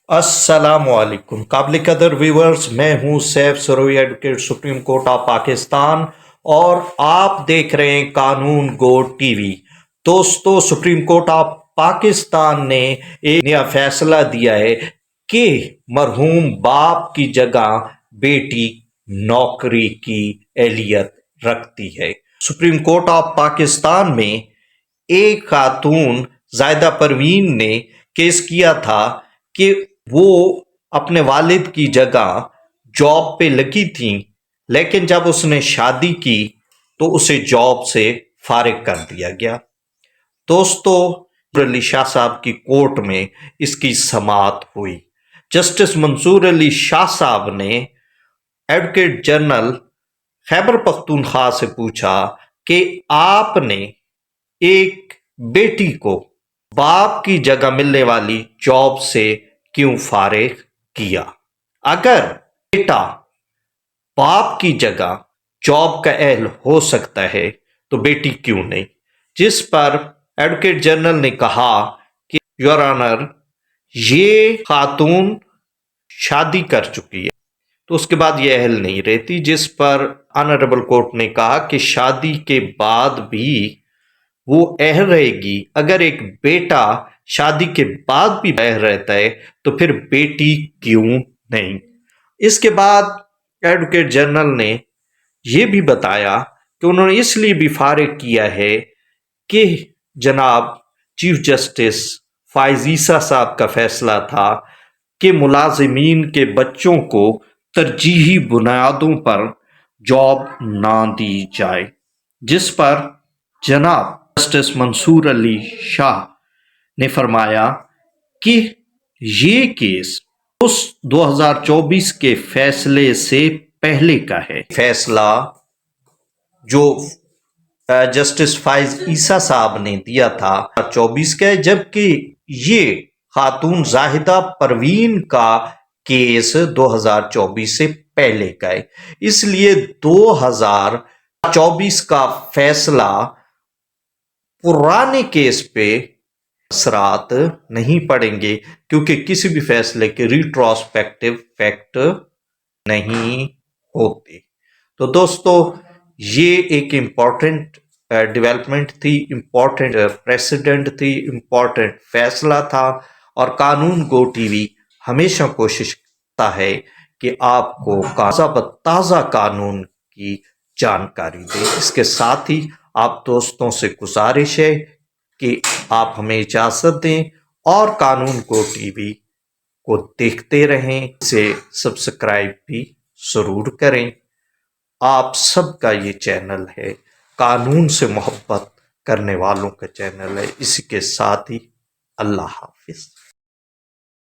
السلام علیکم قابل قدر ویورز، میں ہوں Saif Sarwai advocate Supreme Court of Pakistan اور آپ دیکھ رہے ہیں قانون گو ٹی وی۔ دوستو، سپریم کورٹ آف پاکستان نے ایک نیا فیصلہ دیا ہے کہ مرحوم باپ کی جگہ بیٹی نوکری کی اہلیت رکھتی ہے۔ سپریم کورٹ آف پاکستان میں ایک خاتون زاہدہ پروین نے کیس کیا تھا کہ وہ اپنے والد کی جگہ جاب پہ لگی تھیں، لیکن جب اس نے شادی کی تو اسے جاب سے فارغ کر دیا گیا۔ دوستو، علی شاہ صاحب کی کورٹ میں اس کی سماعت ہوئی۔ جسٹس منصور علی شاہ صاحب نے ایڈوکیٹ جنرل خیبر پختونخوا سے پوچھا کہ آپ نے ایک بیٹی کو باپ کی جگہ ملنے والی جاب سے کیوں فارغ کیا؟ اگر بیٹا باپ کی جگہ جاب کا اہل ہو سکتا ہے تو بیٹی کیوں نہیں؟ جس پر ایڈوکیٹ جنرل نے کہا کہ یور آنر، یہ خاتون شادی کر چکی ہے تو اس کے بعد یہ اہل نہیں رہتی، جس پر آنریبل کورٹ نے کہا کہ شادی کے بعد بھی وہ اہل رہے گی۔ اگر ایک بیٹا شادی کے بعد بھی اہل رہتا ہے تو پھر بیٹی کیوں نہیں؟ اس کے بعد ایڈوکیٹ جنرل نے یہ بھی بتایا کہ انہوں نے اس لیے بھی فارغ کیا ہے کہ جناب چیف جسٹس فائز عیسیٰ صاحب کا فیصلہ تھا کہ ملازمین کے بچوں کو ترجیحی بنیادوں پر جاب نہ دی جائے، جس پر جناب جسٹس منصور علی شاہ نے فرمایا کہ یہ کیس اس 2024 کے فیصلے سے پہلے کا ہے۔ فیصلہ جو جسٹس فائز عیسیٰ صاحب نے دیا تھا 24 کا ہے، جبکہ یہ خاتون زاہدہ پروین کا کیس 2024 سے پہلے کا ہے۔ اس لیے 2024 کا فیصلہ پرانے کیس پہ اثرات نہیں پڑیں گے، کیونکہ کسی بھی فیصلے کے ریٹروسپیکٹیو فیکٹ نہیں ہوتے۔ تو دوستو، یہ ایک امپورٹنٹ ڈیولپمنٹ تھی، امپورٹنٹ پریسیڈنٹ تھی، امپورٹنٹ فیصلہ تھا، اور قانون گو ٹی وی ہمیشہ کوشش کرتا ہے کہ آپ کو تازہ قانون کی جانکاری دے۔ اس کے ساتھ ہی آپ دوستوں سے گزارش ہے کہ آپ ہمیں اجازت دیں اور قانون گو ٹی وی کو دیکھتے رہیں، اسے سبسکرائب بھی ضرور کریں۔ آپ سب کا یہ چینل ہے، قانون سے محبت کرنے والوں کا چینل ہے۔ اسی کے ساتھ ہی اللہ حافظ۔